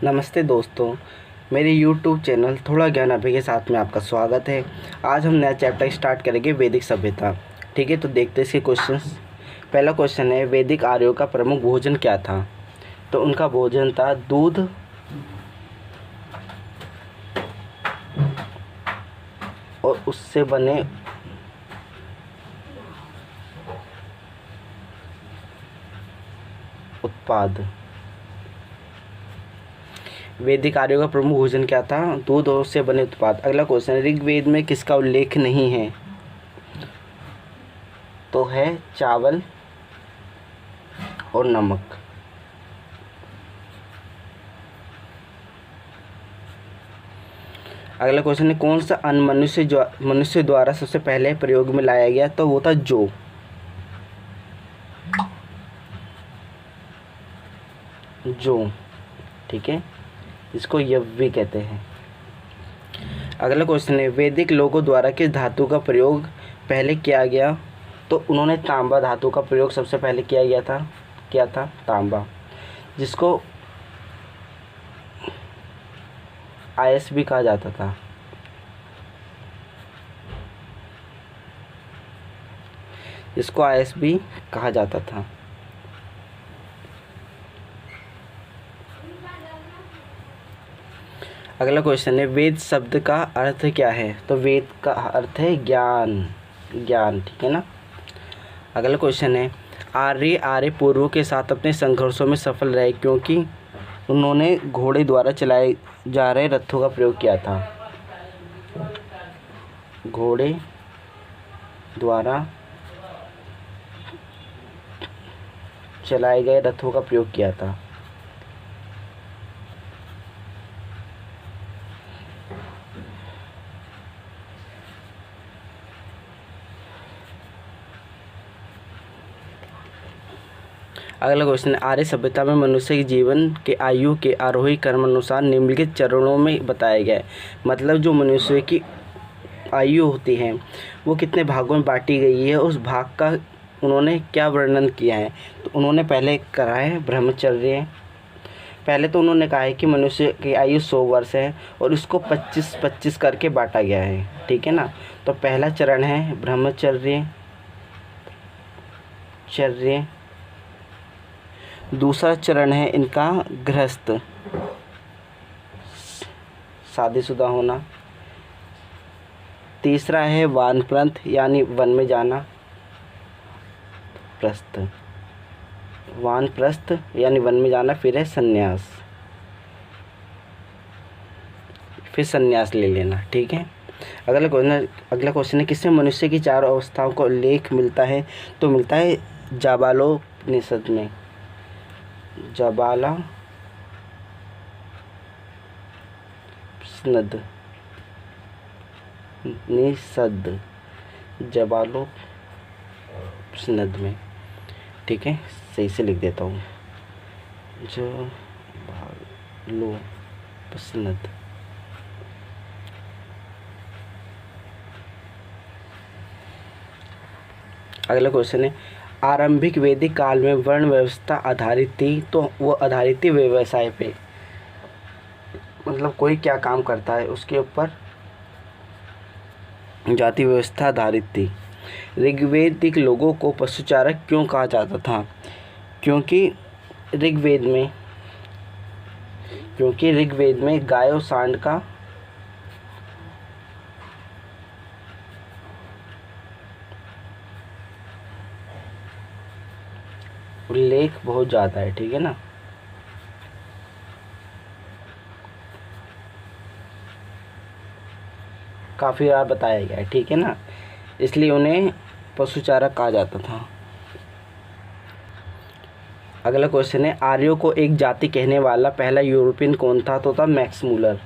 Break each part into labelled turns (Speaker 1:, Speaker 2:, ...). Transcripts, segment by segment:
Speaker 1: नमस्ते दोस्तों, मेरे YouTube चैनल थोड़ा ज्ञान अभी के साथ में आपका स्वागत है। आज हम नया चैप्टर स्टार्ट करेंगे, वैदिक सभ्यता। ठीक है, तो देखते हैं इसके क्वेश्चंस। पहला क्वेश्चन है, वैदिक आर्यों का प्रमुख भोजन क्या था? तो उनका भोजन था दूध और उससे बने उत्पाद। वैदिक आर्यों का प्रमुख भोजन क्या था? दूध और उससे बने उत्पाद। अगला क्वेश्चन, ऋग्वेद में किसका उल्लेख नहीं है? तो है चावल और नमक। अगला क्वेश्चन है, कौन सा अन्न मनुष्य द्वारा सबसे पहले प्रयोग में लाया गया? तो वो था जौ। ठीक है, इसको यव्वी कहते हैं। अगला क्वेश्चन है, वैदिक लोगों द्वारा किस धातु का प्रयोग पहले किया गया? तो उन्होंने तांबा धातु का प्रयोग सबसे पहले किया था तांबा, जिसको आयस भी कहा जाता था। अगला क्वेश्चन है, वेद शब्द का अर्थ क्या है? तो वेद का अर्थ है ज्ञान। ठीक है ना। अगला क्वेश्चन है, आर्य पूर्वों के साथ अपने संघर्षों में सफल रहे क्योंकि उन्होंने घोड़े द्वारा चलाए जा रहे रथों का प्रयोग किया था। घोड़े द्वारा चलाए गए रथों का प्रयोग किया था। अगला क्वेश्चन है, आर्य सभ्यता में मनुष्य के जीवन के आयु के आरोही क्रम अनुसार निम्नलिखित चरणों में बताया गया है। मतलब जो मनुष्य की आयु होती है वो कितने भागों में बांटी गई है, उस भाग का उन्होंने क्या वर्णन किया है? तो उन्होंने पहले करा है ब्रह्मचर्य। पहले तो उन्होंने कहा है कि मनुष्य की आयु 100 वर्ष है और उसको 25-25 करके बांटा गया है। ठीक है ना। तो पहला चरण है ब्रह्मचर्य। दूसरा चरण है इनका गृहस्थ, शादीशुदा होना। तीसरा है वानप्रस्थ यानी वन में जाना। वानप्रस्थ यानी वन में जाना। फिर है संन्यास, फिर संन्यास ले लेना। ठीक है। अगला क्वेश्चन है, किसमें मनुष्य की 4 अवस्थाओं का उल्लेख मिलता है? तो मिलता है जाबालोपनिषद में। जाबालोपनिषद में। ठीक है, सही से लिख देता हूँ, जाबालोपनिषद। अगला क्वेश्चन है, आरंभिक वैदिक काल में वर्ण व्यवस्था आधारित थी। तो वो आधारित थी व्यवसाय पे, मतलब कोई क्या काम करता है उसके ऊपर जाति व्यवस्था आधारित थी। ऋग्वैदिक लोगों को पशुचारक क्यों कहा जाता था? क्योंकि ऋग्वेद में गाय और सांड का उल्लेख बहुत ज़्यादा है। ठीक है ना। काफ़ी बार बताया गया है। ठीक है ना, इसलिए उन्हें पशुचारक कहा जाता था। अगला क्वेश्चन है, आर्यों को एक जाति कहने वाला पहला यूरोपियन कौन था? तो था मैक्स मूलर।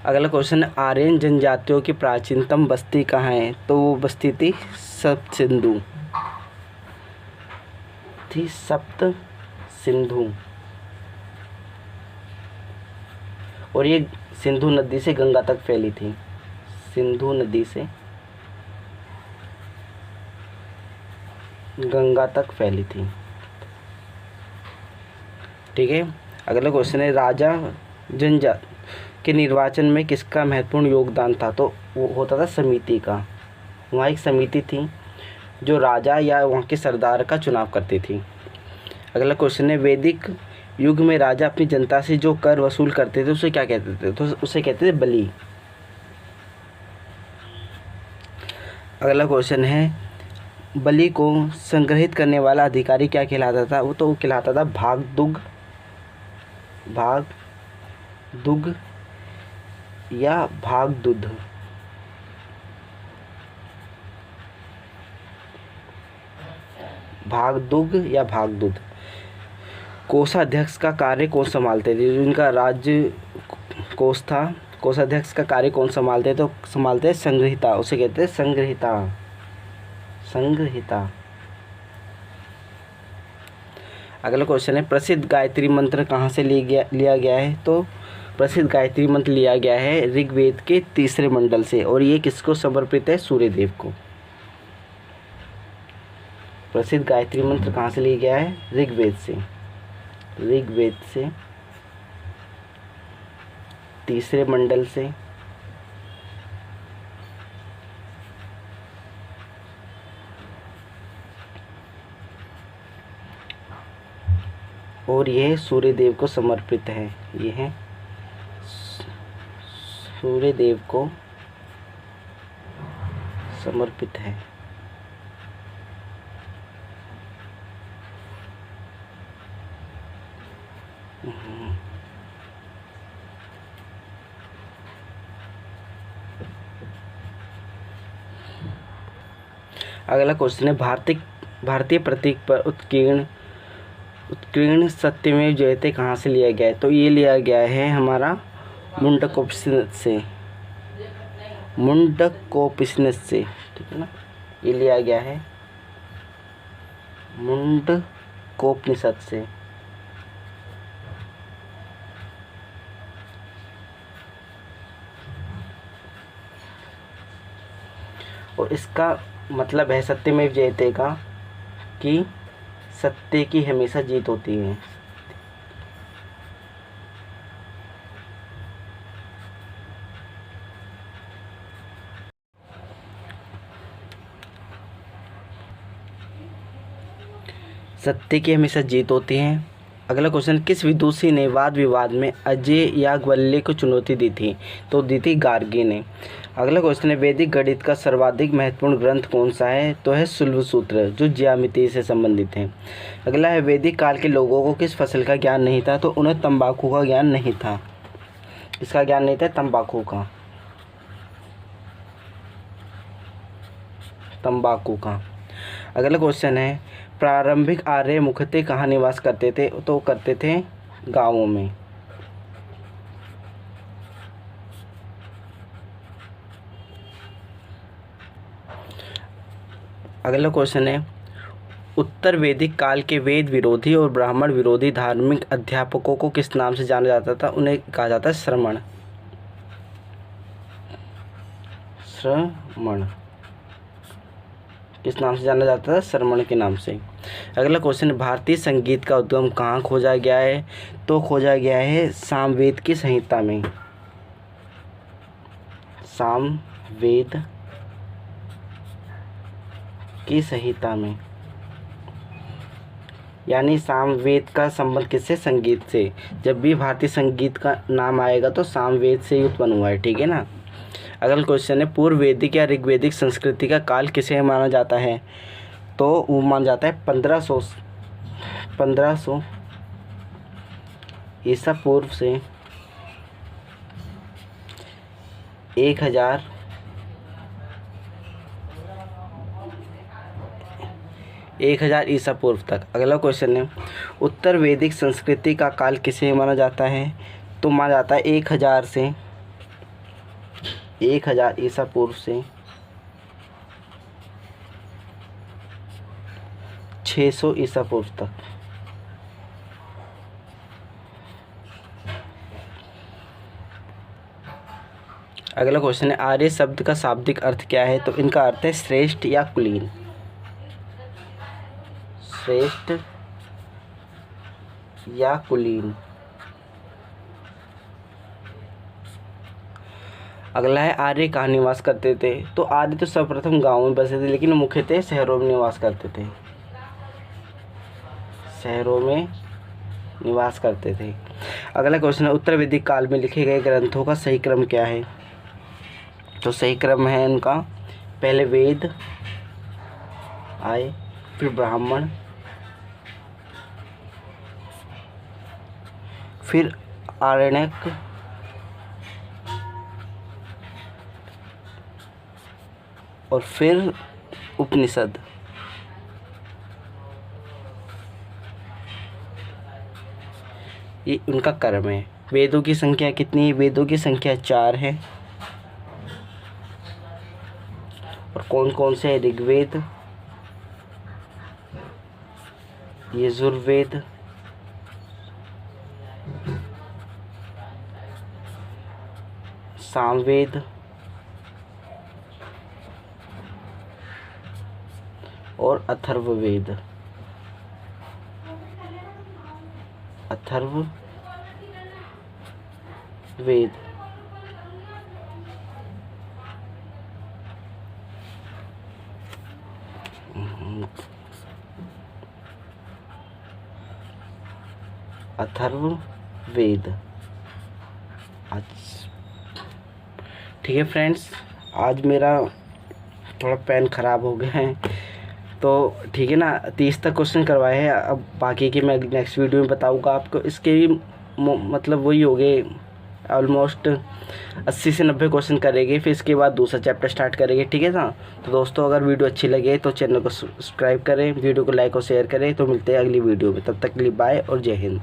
Speaker 1: अगला क्वेश्चन है, आर्यन जनजातियों की प्राचीनतम बस्ती कहाँ है? तो वो बस्ती थी सप्त सिंधु। और ये सिंधु नदी से गंगा तक फैली थी। सिंधु नदी से गंगा तक फैली थी। ठीक है। अगला क्वेश्चन है, राजा जनजात के निर्वाचन में किसका महत्वपूर्ण योगदान था? तो वो होता था समिति का। वहाँ एक समिति थी जो राजा या वहाँ के सरदार का चुनाव करती थी। अगला क्वेश्चन है, वैदिक युग में राजा अपनी जनता से जो कर वसूल करते थे उसे क्या कहते थे? तो उसे कहते थे बलि। अगला क्वेश्चन है, बलि को संग्रहित करने वाला अधिकारी क्या कहलाता था? वो तो कहलाता था भागदुग या भागदुध। भागदुग या भागदुध। कोषाध्यक्ष का कार्य कौन संभालते थे? जिनका राज्य कोष था, कोषाध्यक्ष का कार्य कौन संभालते? तो संभालते संग्रहिता, उसे कहते हैं संग्रहिता। अगला क्वेश्चन है, प्रसिद्ध गायत्री मंत्र कहाँ से लिया गया है? तो प्रसिद्ध गायत्री मंत्र लिया गया है ऋग्वेद के तीसरे मंडल से, और ये किसको समर्पित है? सूर्यदेव को। प्रसिद्ध गायत्री मंत्र कहाँ से लिया गया है? ऋग्वेद से तीसरे मंडल से। और यह सूर्यदेव को समर्पित है। यह सूर्यदेव को समर्पित है। अगला क्वेश्चन है, भारतीय प्रतीक पर उत्कीर्ण सत्यमेव जयते कहाँ से लिया गया है? तो ये लिया गया है हमारा मुंडकोपनिषद से। ठीक है ना, ये लिया गया है मुंडकोपनिषद से। और इसका मतलब है सत्यमेव जयते का कि सत्य की हमेशा जीत होती है। सत्य की हमेशा जीत होती है। अगला क्वेश्चन, किस विदुषी ने वाद विवाद में अजय याज्ञवल्क्य को चुनौती दी थी? तो दी थी गार्गी ने। अगला क्वेश्चन है, वैदिक गणित का सर्वाधिक महत्वपूर्ण ग्रंथ कौन सा है? तो है शुल्ब सूत्र, जो ज्यामिति से संबंधित है। अगला है, वैदिक काल के लोगों को किस फसल का ज्ञान नहीं था? तो उन्हें तंबाकू का ज्ञान नहीं था। इसका ज्ञान नहीं था, तंबाकू का। अगला क्वेश्चन है, प्रारंभिक आर्य मुख्यतः कहाँ निवास करते थे? तो करते थे गाँवों में। अगला क्वेश्चन है, उत्तर वैदिक काल के वेद विरोधी और ब्राह्मण विरोधी धार्मिक अध्यापकों को किस नाम से जाना जाता था? उन्हें कहा जाता है श्रमण। किस नाम से जाना जाता था? श्रमण के नाम से। अगला क्वेश्चन, भारतीय संगीत का उद्गम कहाँ खोजा गया है? तो खोजा गया है सामवेद की संहिता में। सामवेद की संहिता में, यानी सामवेद का संबंध किससे? संगीत से। जब भी भारतीय संगीत का नाम आएगा तो सामवेद से ही उत्पन्न हुआ है। ठीक है ना। अगला क्वेश्चन है, पूर्व वैदिक या ऋग्वैदिक संस्कृति का काल किसे माना जाता है? तो वो माना जाता है 1500 ईसा पूर्व से 1000 ईसा पूर्व तक। अगला क्वेश्चन है, उत्तर वैदिक संस्कृति का काल किसे माना जाता है? तो माना जाता है 1000 ईसा पूर्व से 600 ईसा पूर्व तक। अगला क्वेश्चन है आर्य शब्द का शाब्दिक अर्थ क्या है? तो इनका अर्थ है श्रेष्ठ या कुलीन। श्रेष्ठ या कुलीन। अगला है आर्य कहाँ निवास करते थे? तो आर्य तो सर्वप्रथम गाँव में बसे थे, लेकिन मुख्यतः शहरों में निवास करते थे। शहरों में निवास करते थे। अगला क्वेश्चन है उत्तर वैदिक काल में लिखे गए ग्रंथों का सही क्रम क्या है? तो सही क्रम है उनका, पहले वेद आए, फिर ब्राह्मण, फिर आरण्यक, और फिर उपनिषद। ये उनका क्रम है। वेदों की संख्या कितनी है? वेदों की संख्या 4 है। और कौन कौन से? ऋग्वेद, यजुर्वेद, सामवेद और अथर्ववेद। अथर्ववेद। अथर्ववेद। आज ठीक है फ्रेंड्स, आज मेरा थोड़ा पेन ख़राब हो गया है, तो ठीक है ना। 30 तक क्वेश्चन करवाए हैं, अब बाकी के मैं नेक्स्ट वीडियो में बताऊंगा आपको। इसके भी मतलब वही हो गए ऑलमोस्ट 80 से 90 क्वेश्चन करेंगे, फिर इसके बाद दूसरा चैप्टर स्टार्ट करेंगे, ठीक है ना। तो दोस्तों अगर वीडियो अच्छी लगे तो चैनल को सब्सक्राइब करें, वीडियो को लाइक और शेयर करें। तो मिलते हैं अगली वीडियो में, तब तक के लिए बाय और जय हिंद।